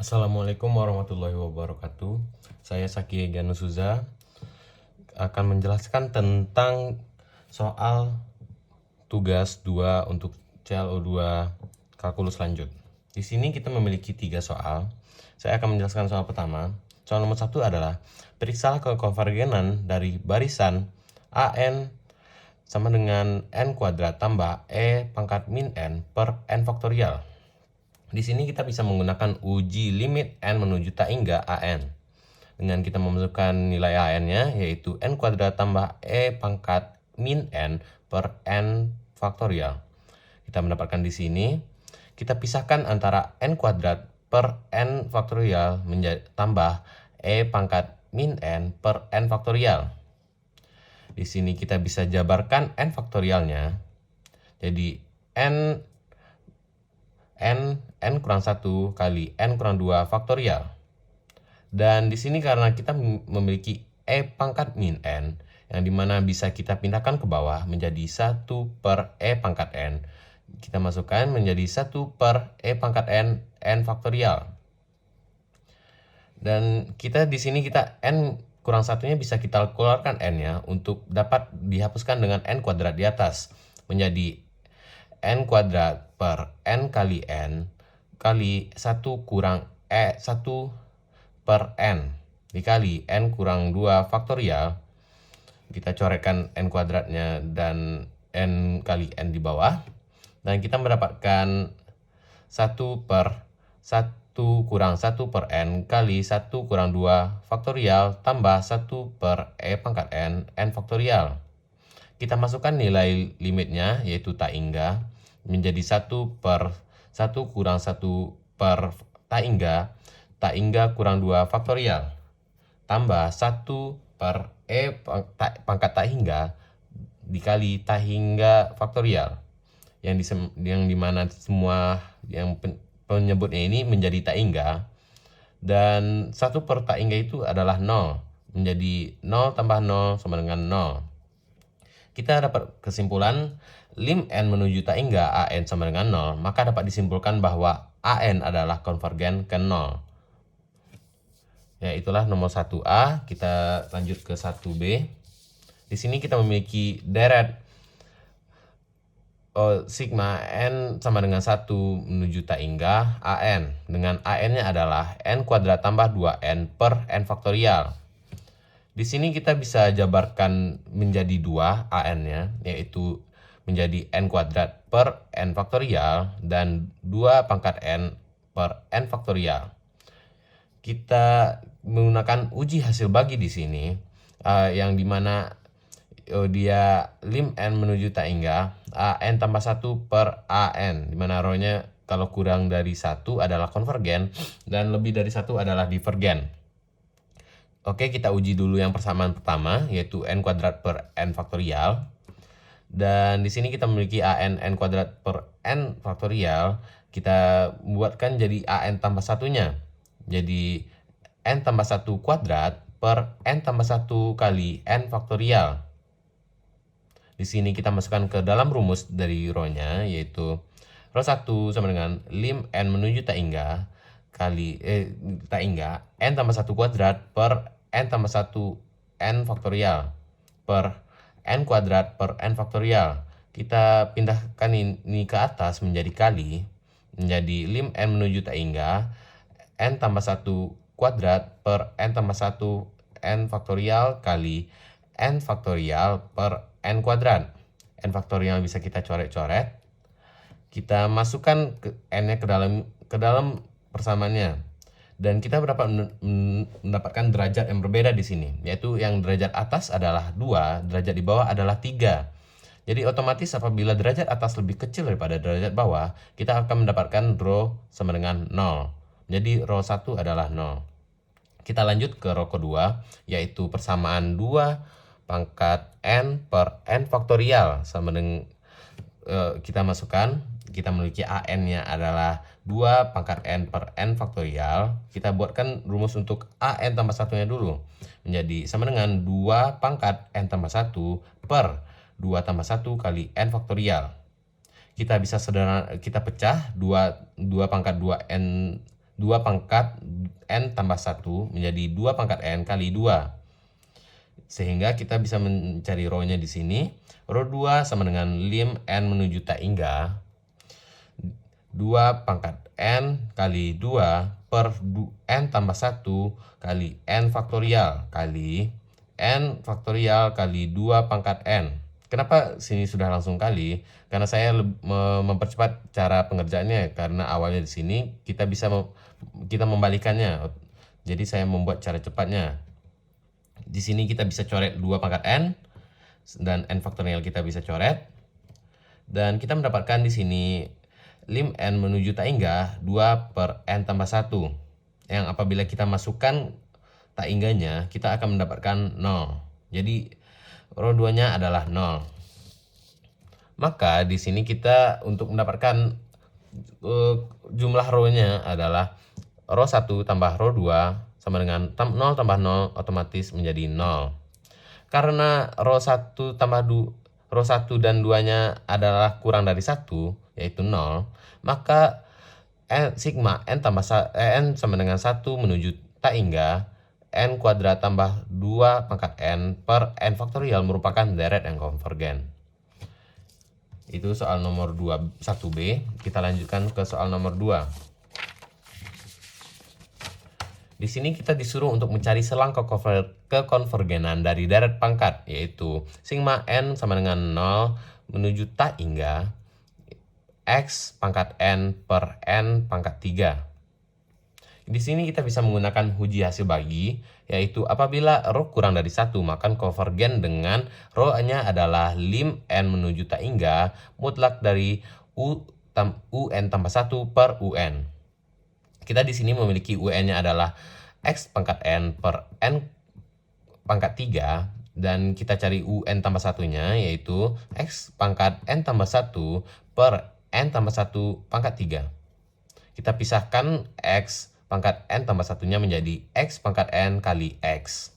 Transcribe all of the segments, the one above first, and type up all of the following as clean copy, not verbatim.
Assalamualaikum warahmatullahi wabarakatuh. Saya Saki Ganusuza akan menjelaskan tentang soal tugas 2 untuk CLO2 kalkulus lanjut. Di sini kita memiliki 3 soal. Saya akan menjelaskan soal pertama. Soal nomor 1 adalah periksalah kekonvergenan dari barisan AN sama dengan N kuadrat tambah E pangkat min N per N faktorial. Di sini kita bisa menggunakan uji limit N menuju tak hingga AN. Dengan kita memasukkan nilai AN-nya, yaitu N kuadrat tambah E pangkat min N per N faktorial. Kita mendapatkan di sini, kita pisahkan antara N kuadrat per N faktorial tambah E pangkat min N per N faktorial. Di sini kita bisa jabarkan N faktorialnya. Jadi N kurang 1 kali N kurang 2 faktorial. Dan di sini karena kita memiliki E pangkat min N, yang dimana bisa kita pindahkan ke bawah menjadi 1 per E pangkat N. Kita masukkan menjadi 1 per E pangkat N, N faktorial. Dan kita di sini N kurang satunya bisa kita keluarkan N-nya untuk dapat dihapuskan dengan N kuadrat di atas. Menjadi N kuadrat per N kali N kali 1 kurang E 1 per N dikali N kurang 2 faktorial. Kita coretkan N kuadratnya dan N kali N di bawah. Dan kita mendapatkan 1 per 1 kurang 1 per N kali 1 kurang 2 faktorial tambah 1 per E pangkat N, N faktorial. Kita masukkan nilai limitnya, yaitu tak hingga, menjadi 1 per 1 kurang 1 per tak hingga kurang 2 faktorial. Tambah 1 per E pangkat tak hingga dikali tak hingga faktorial. Yang dimana semua yang penyebutnya ini menjadi tak hingga. Dan 1 per tak hingga itu adalah 0. Menjadi 0 tambah 0 sama dengan 0. Kita dapat kesimpulan lim N menuju tak hingga AN sama dengan 0, maka dapat disimpulkan bahwa AN adalah konvergen ke 0. Ya, itulah nomor 1A. Kita lanjut ke 1B. Di sini kita memiliki deret sigma N sama dengan 1 menuju tak hingga AN. Dengan AN-nya adalah N kuadrat tambah 2N per N faktorial. Di sini kita bisa jabarkan menjadi 2 AN-nya, yaitu menjadi N kuadrat per N faktorial dan 2 pangkat N per N faktorial. Kita menggunakan uji hasil bagi di sini, yang dimana dia lim N menuju tak hingga AN tambah 1 per AN, dimana rho-nya kalau kurang dari 1 adalah konvergen dan lebih dari 1 adalah divergen. Oke, kita uji dulu yang persamaan pertama, yaitu N kuadrat per N faktorial. Dan di sini kita memiliki AN N kuadrat per N faktorial. Kita buatkan jadi AN tambah satunya. Jadi N tambah 1 kuadrat per N tambah 1 kali N faktorial. Di sini kita masukkan ke dalam rumus dari rho-nya, yaitu rho 1 sama dengan lim N menuju tak hingga kali tak hingga N tambah 1 kuadrat per N tambah 1 N faktorial per N kuadrat per N faktorial. Kita pindahkan ini ke atas menjadi kali, menjadi lim N menuju tak hingga N tambah 1 kuadrat per N tambah 1 N faktorial kali N faktorial per N kuadrat. N faktorial bisa kita coret-coret. Kita masukkan N-nya ke dalam persamaannya. Dan kita mendapatkan derajat yang berbeda di sini, yaitu yang derajat atas adalah 2, derajat di bawah adalah 3. Jadi otomatis apabila derajat atas lebih kecil daripada derajat bawah, kita akan mendapatkan rho sama dengan 0. Jadi rho 1 adalah 0. Kita lanjut ke rho kedua, yaitu persamaan 2 pangkat N per N faktorial sama dengan kita masukkan, kita memiliki AN-nya adalah 2 pangkat N per N faktorial. Kita buatkan rumus untuk AN tambah satunya dulu. Menjadi sama dengan 2 pangkat N tambah 1 per 2 tambah 1 kali N faktorial. Kita bisa kita pecah 2 pangkat 2N 2 pangkat n tambah 1 menjadi 2 pangkat n kali 2. Sehingga kita bisa mencari rho-nya di sini. Rho 2 sama dengan lim n menuju tak hingga 2 pangkat n kali 2 per n tambah 1 kali n faktorial kali n faktorial kali 2 pangkat n. Kenapa sini sudah langsung kali? Karena saya mempercepat cara pengerjaannya, karena awalnya di sini kita bisa kita membalikannya. Jadi saya membuat cara cepatnya. Di sini kita bisa coret 2 pangkat n dan n faktorial kita bisa coret. Dan kita mendapatkan di sini lim n menuju tak hingga 2 per n tambah 1. Yang apabila kita masukkan tak hingganya, kita akan mendapatkan 0. Jadi rho 2-nya adalah 0. Maka di sini kita untuk mendapatkan jumlah rho-nya adalah rho 1 tambah rho 2 sama dengan 0 tambah 0 otomatis menjadi 0. Karena rho 1 tambah rho 1 dan 2-nya adalah kurang dari 1, yaitu 0, maka sigma n tambah n sama dengan 1 menuju tak hingga n kuadrat tambah 2 pangkat n per n faktorial merupakan deret yang konvergen. Itu soal nomor 1B. Kita lanjutkan ke soal nomor 2. Di sini kita disuruh untuk mencari selang kekonvergenan dari deret pangkat, yaitu sigma n sama dengan 0 menuju tak hingga x pangkat n per n pangkat 3. Di sini kita bisa menggunakan uji hasil bagi, yaitu apabila rho kurang dari 1, maka konvergen dengan rho-nya adalah lim n menuju tak hingga mutlak dari un tambah 1 per un. Kita di sini memiliki un-nya adalah x pangkat n per n pangkat 3, dan kita cari un tambah 1-nya, yaitu x pangkat n tambah 1 per n tambah 1 pangkat 3. Kita pisahkan x pangkat n tambah 1-nya menjadi x pangkat n kali x.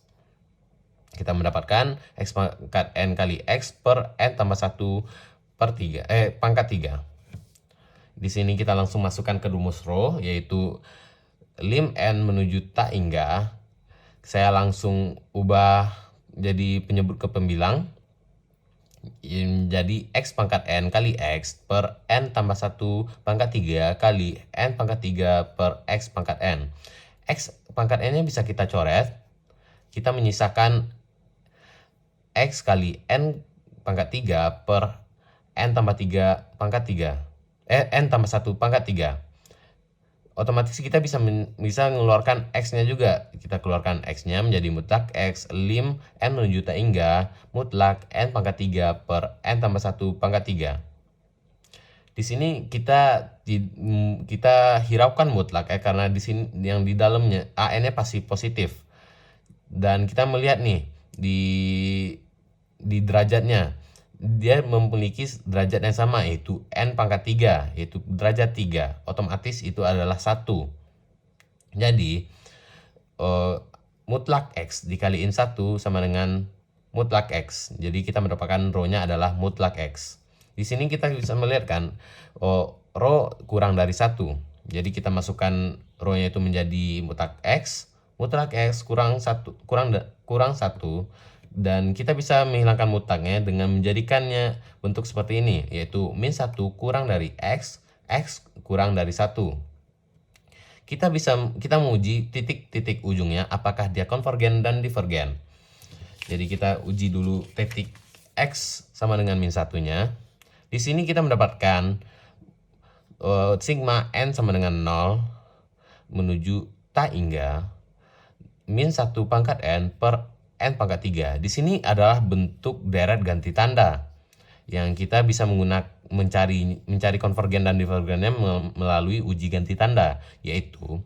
Kita mendapatkan x pangkat n kali x per n tambah 1 per 3, pangkat 3. Di sini kita langsung masukkan ke rumus rho, yaitu lim n menuju tak hingga. Saya langsung ubah jadi penyebut ke pembilang. Jadi x pangkat n kali x per n tambah 1 pangkat 3 kali n pangkat 3 per x pangkat n. X pangkat n-nya bisa kita coret. Kita menyisakan x kali n pangkat 3 per n tambah 3 pangkat 3. N tambah 1 pangkat 3. Otomatis kita bisa mengeluarkan x-nya juga. Kita keluarkan x-nya menjadi mutlak x lim n menuju tak hingga mutlak n pangkat 3 per n tambah 1 pangkat 3. Di sini kita hiraukan mutlak karena di sini yang di dalamnya an-nya pasti positif. Dan kita melihat nih di derajatnya, dia memiliki derajat yang sama, yaitu n pangkat 3, yaitu derajat 3. Otomatis itu adalah 1. Jadi mutlak x dikaliin 1 sama dengan mutlak x. Jadi kita mendapatkan rho-nya adalah mutlak x. Di sini kita bisa melihat kan, rho kurang dari 1. Jadi kita masukkan rho-nya itu menjadi mutlak x kurang 1, dan kita bisa menghilangkan mutlaknya dengan menjadikannya bentuk seperti ini, yaitu min 1 kurang dari x kurang dari 1. Kita menguji titik-titik ujungnya apakah dia konvergen dan divergen. Jadi kita uji dulu titik x sama dengan min 1-nya. Di sini kita mendapatkan sigma n sama dengan 0 menuju tak hingga min 1 pangkat n per n pangkat 3. Di sini adalah bentuk deret ganti tanda yang kita bisa mencari konvergen dan divergennya melalui uji ganti tanda, yaitu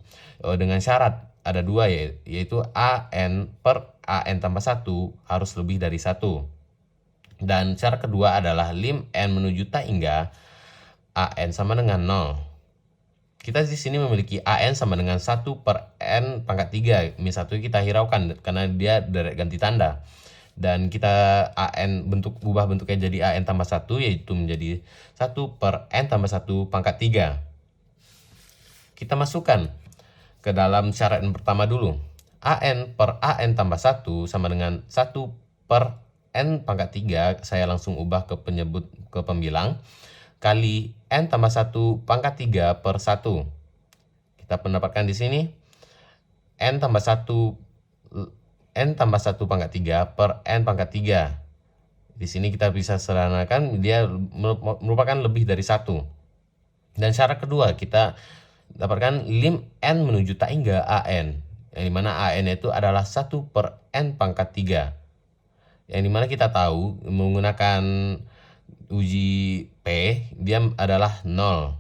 dengan syarat ada 2, yaitu an per an tambah 1 harus lebih dari 1. Dan syarat kedua adalah lim n menuju tak hingga an sama dengan 0. Kita di sini memiliki an sama dengan 1 per n pangkat 3. Min 1 kita hiraukan karena dia deret ganti tanda. Dan kita ubah bentuknya jadi an tambah 1, yaitu menjadi 1 per n tambah 1 pangkat 3. Kita masukkan ke dalam syarat yang pertama dulu. AN per AN tambah 1 sama dengan 1 per N pangkat 3, saya langsung ubah ke pembilang, kali N tambah 1 pangkat 3 per 1. Kita mendapatkan di sini N tambah 1 pangkat 3 per N pangkat 3. Di sini kita bisa sederhanakan, dia merupakan lebih dari 1. Dan syarat kedua, kita dapatkan lim N menuju tak hingga AN, yang dimana AN itu adalah 1 per N pangkat 3. Yang dimana kita tahu menggunakan uji P, dia adalah 0.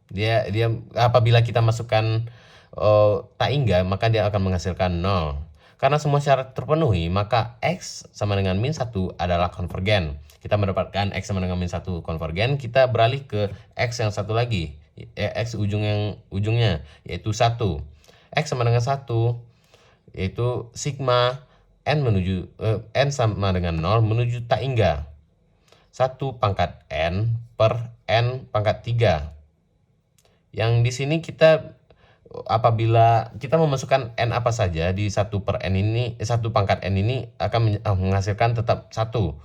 Dia apabila kita masukkan tak hingga, maka dia akan menghasilkan 0. Karena semua syarat terpenuhi, maka X sama dengan min 1 adalah konvergen. Kita mendapatkan X sama dengan min 1 konvergen, kita beralih ke X yang satu lagi, X ujungnya, yaitu 1. X sama dengan 1, yaitu sigma N sama dengan 0 menuju tak hingga 1 pangkat N per N pangkat 3. Yang di sini apabila kita memasukkan N apa saja di 1 per N ini, 1 pangkat N ini akan menghasilkan tetap 1.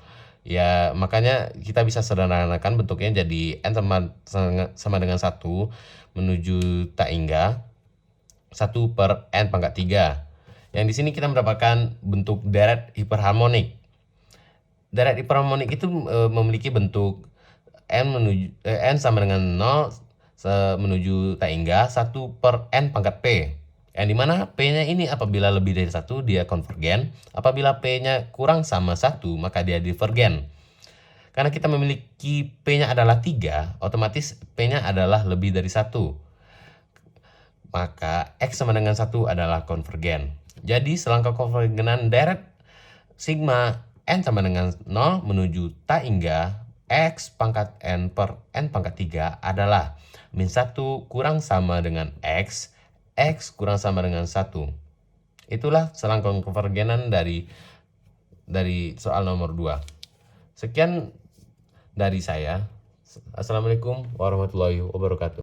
Ya, makanya kita bisa sederhanakan bentuknya jadi N sama dengan 1 menuju tak hingga 1 per N pangkat 3. Yang di sini kita mendapatkan bentuk deret hiperharmonik. Deret hiperharmonik itu memiliki bentuk N sama dengan 0 menuju tak hingga 1 per N pangkat P, yang dimana P-nya ini apabila lebih dari 1 dia konvergen, apabila P-nya kurang sama 1 maka dia divergen. Karena kita memiliki P-nya adalah 3, otomatis P-nya adalah lebih dari 1, maka X sama dengan 1 adalah konvergen. Jadi selangkah konvergenan deret sigma N sama dengan 0 menuju tak hingga X pangkat N per N pangkat 3 adalah min 1 kurang sama dengan X kurang sama dengan 1. Itulah selangkah konvergenan dari soal nomor 2. Sekian dari saya. Assalamualaikum warahmatullahi wabarakatuh.